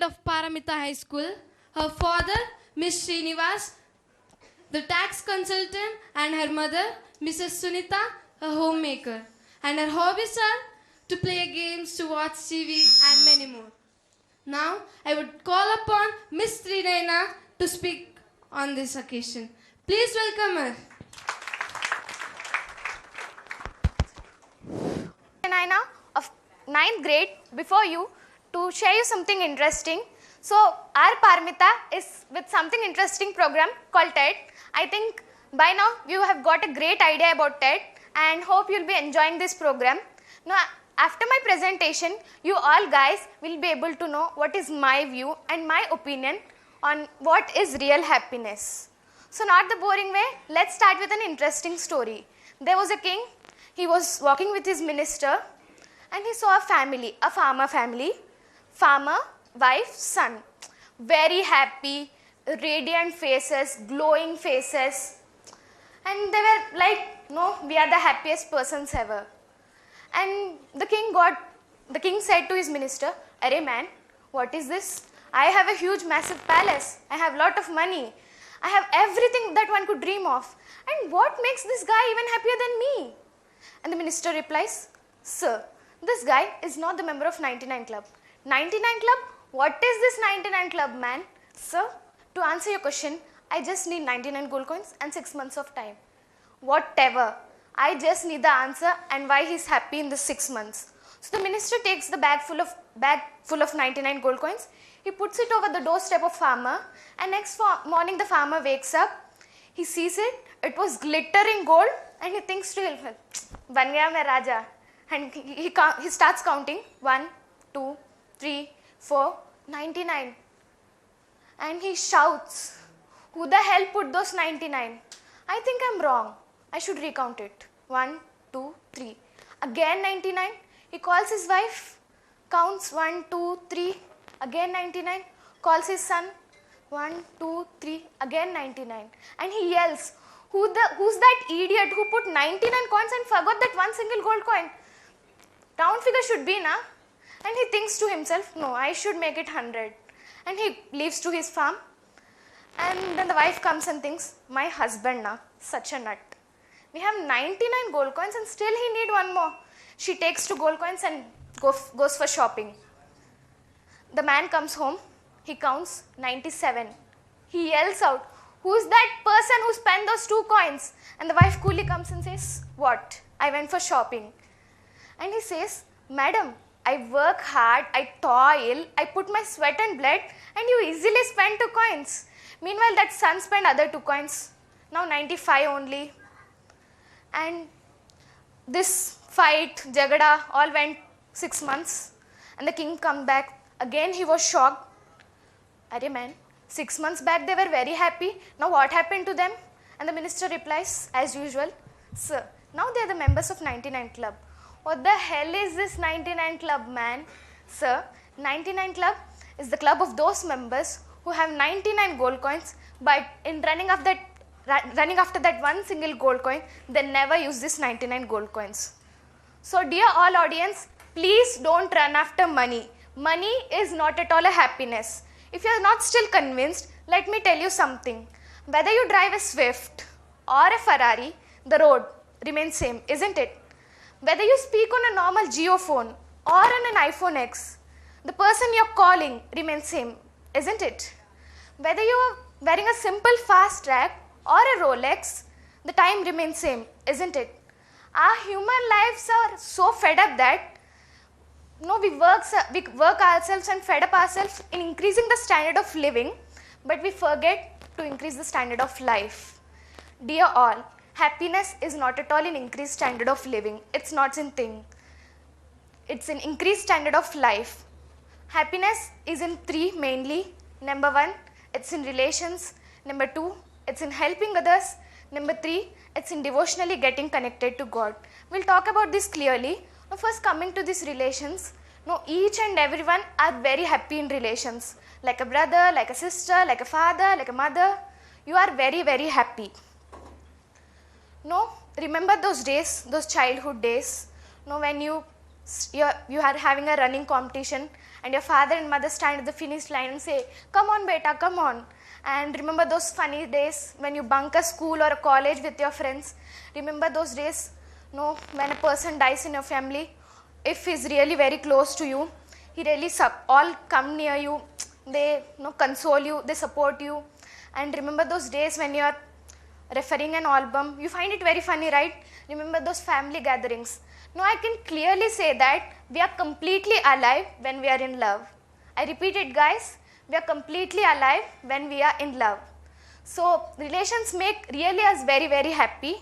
of Paramita High School, her father, Miss Srinivas, the tax consultant, and her mother, Mrs. Sunita, a homemaker. And her hobbies are to play games, to watch TV, and many more. Now, I would call upon Miss Trinayana to speak on this occasion. Please welcome her. Naina of 9th grade before you to share you something interesting. So our Paramita is with something interesting program called TED. I think by now you have got a great idea about TED and hope you'll be enjoying this program. Now after my presentation, you all guys will be able to know what is my view and my opinion on what is real happiness. So not the boring way, let's start with an interesting story. There was a king. He was walking with his minister and he saw a family, a farmer family, farmer, wife, son. Very happy, radiant faces, glowing faces. And they were like, no, we are the happiest persons ever. And the king said to his minister, "Arey man, what is this? I have a huge massive palace. I have lot of money. I have everything that one could dream of. And what makes this guy even happier than me?" And the minister replies, "Sir, this guy is not the member of 99 Club. 99 Club? What is this 99 Club, man?" "Sir, to answer your question, I just need 99 gold coins and 6 months of time." "Whatever. I just need the answer and why he's happy in the 6 months." So the minister takes the bag full of 99 gold coins. He puts it over the doorstep of farmer, and next morning the farmer wakes up. He sees it. It was glittering gold, and he thinks to himself, "Ban gaya main Raja." And he starts counting 1, 2, 3, 4, 99. And he shouts, "Who the hell put those 99? I think I'm wrong. I should recount it. 1, 2, 3. Again 99. He calls his wife, counts 1, 2, 3. Again 99. Calls his son, 1, 2, 3. Again 99. And he yells, "Who's that idiot who put 99 coins and forgot that one single gold coin? Round figure should be, na?" And he thinks to himself, "No, I should make it 100. And he leaves to his farm. And then the wife comes and thinks, "My husband, na, such a nut. We have 99 gold coins and still he need one more." She takes 2 gold coins and goes for shopping. The man comes home. He counts 97. He yells out, "Who's that person who spent those 2 coins?" And the wife coolly comes and says, "What? I went for shopping." And he says, "Madam, I work hard, I toil, I put my sweat and blood, and you easily spend 2 coins. Meanwhile, that son spent other 2 coins. Now 95 only." And this fight, jagada, all went 6 months. And the king come back. Again, he was shocked. "Arey man, 6 months back they were very happy. Now what happened to them?" And the minister replies, as usual, "Sir, now they are the members of 99 Club." "What the hell is this 99 Club, man?" "Sir, 99 Club is the club of those members who have 99 gold coins, but in running after that one single gold coin, they never use this 99 gold coins." So dear all audience, please don't run after money. Money is not at all a happiness. If you are not still convinced, let me tell you something. Whether you drive a Swift or a Ferrari, the road remains same, isn't it? Whether you speak on a normal Geo phone or on an iPhone X, the person you're calling remains same, isn't it? Whether you're wearing a simple fast track or a Rolex, the time remains same, isn't it? Our human lives are so fed up that we work ourselves and fed up ourselves in increasing the standard of living, but we forget to increase the standard of life. Dear all, happiness is not at all an increased standard of living. It's not in thing. It's an increased standard of life. Happiness is in 3 mainly. Number 1, it's in relations. Number 2, it's in helping others. Number 3, it's in devotionally getting connected to God. We'll talk about this clearly. Now first coming to these relations, each and everyone are very happy in relations. Like a brother, like a sister, like a father, like a mother. You are very, very happy. Remember those days, those childhood days, when you are having a running competition and your father and mother stand at the finish line and say, come on beta, come on. And remember those funny days when you bunk a school or a college with your friends. Remember those days, no, when a person dies in your family, if he's really very close to you, he really all come near you, they console you, they support you. And remember those days when you are referring an album, you find it very funny, right? Remember those family gatherings. Now I can clearly say that we are completely alive when we are in love. I repeat it, guys, we are completely alive when we are in love. So relations make really us very, very happy.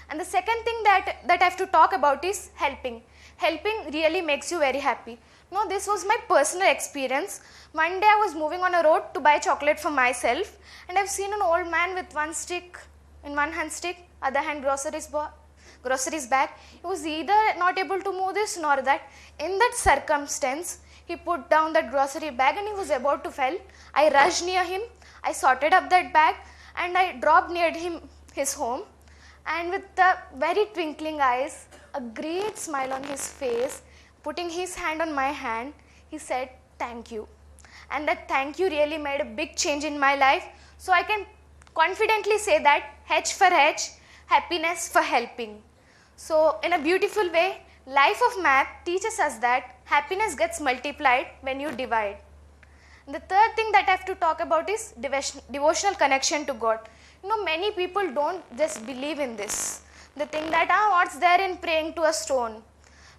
And the second thing that I have to talk about is helping. Helping really makes you very happy. No, this was my personal experience. One day I was moving on a road to buy chocolate for myself, and I've seen an old man with one stick, in one hand stick, other hand groceries bag. He was either not able to move this nor that. In that circumstance, he put down that grocery bag and he was about to fall. I rushed near him, I sorted up that bag, and I dropped near his home. And with the very twinkling eyes, a great smile on his face, putting his hand on my hand, he said, thank you. And that thank you really made a big change in my life. So I can confidently say that H for H, happiness for helping. So in a beautiful way, life of math teaches us that happiness gets multiplied when you divide. And the third thing that I have to talk about is devotional connection to God. Many people don't just believe in this. They think that, what's there in praying to a stone?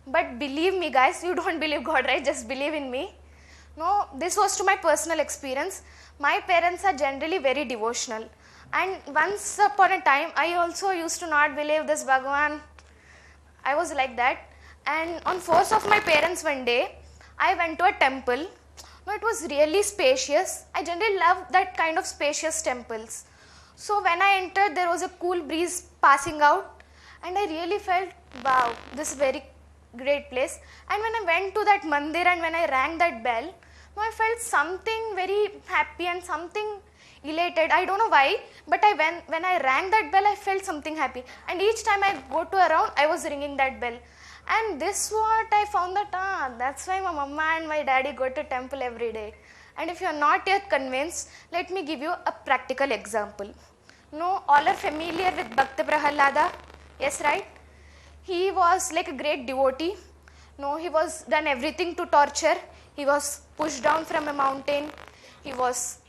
But believe me, guys, you don't believe God, right? Just believe in me. No, this was to my personal experience. My parents are generally very devotional. And once upon a time, I also used to not believe this Bhagavan. I was like that. And on force of my parents one day, I went to a temple. No, it was really spacious. I generally love that kind of spacious temples. So when I entered, there was a cool breeze passing out, and I really felt, wow, this is a very great place. And when I went to that mandir and when I rang that bell, I felt something very happy and something elated. I don't know why, but when I rang that bell, I felt something happy. And each time I go to a round, I was ringing that bell. And this what I found that, that's why my mama and my daddy go to temple every day. And if you are not yet convinced, let me give you a practical example. No, all are familiar with Bhakta Prahalada? Yes, right? He was like a great devotee. No, he was done everything to torture. He was pushed down from a mountain. He was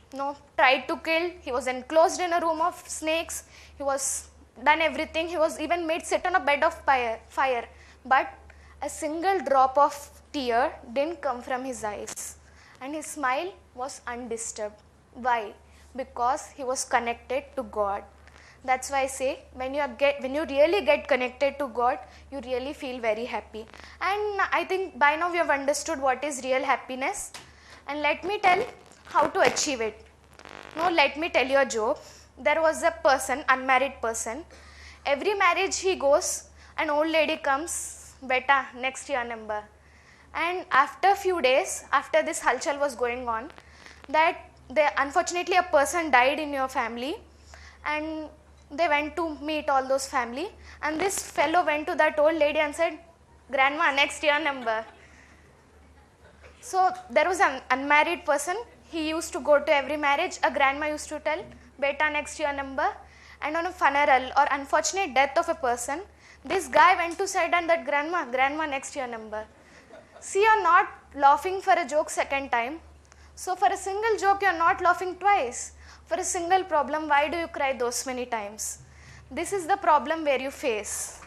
tried to kill. He was enclosed in a room of snakes. He was done everything. He was even made sit on a bed of fire. But a single drop of tear didn't come from his eyes. And his smile was undisturbed. Why? Because he was connected to God. That's why I say, when you really get connected to God, you really feel very happy. And I think by now we have understood what is real happiness. And let me tell how to achieve it. No, let me tell you a joke. There was a person, unmarried person. Every marriage he goes, an old lady comes, beta, next your number. And after a few days, after this halchal was going on, unfortunately a person died in your family, and they went to meet all those family, and this fellow went to that old lady and said, grandma, next your number. So there was an unmarried person. He used to go to every marriage. A grandma used to tell, beta, next your number. And on a funeral or unfortunate death of a person, this guy went to say and that grandma, next your number. See, you're not laughing for a joke second time. So for a single joke, you're not laughing twice. For a single problem, why do you cry those many times? This is the problem where you face.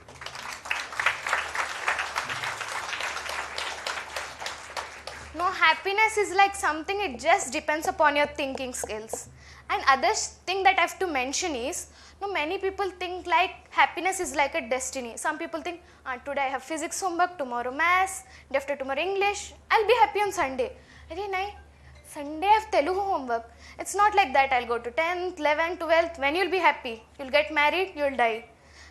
No, happiness is like something, it just depends upon your thinking skills. And other thing that I have to mention is, many people think like happiness is like a destiny. Some people think, today I have physics homework, tomorrow maths, day after tomorrow English, I'll be happy on Sunday. Sunday I have Telugu homework. It's not like that. I'll go to 10th, 11th, 12th. When you'll be happy? You'll get married, you'll die.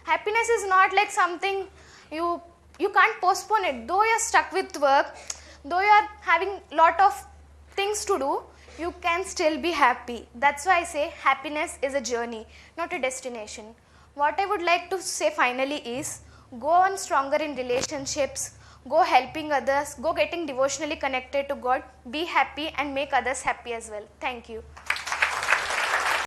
Happiness is not like something you can't postpone it. Though you're stuck with work, though you're having lot of things to do, you can still be happy. That's why I say happiness is a journey, not a destination. What I would like to say finally is, go on stronger in relationships, go helping others, go getting devotionally connected to God, be happy and make others happy as well. Thank you.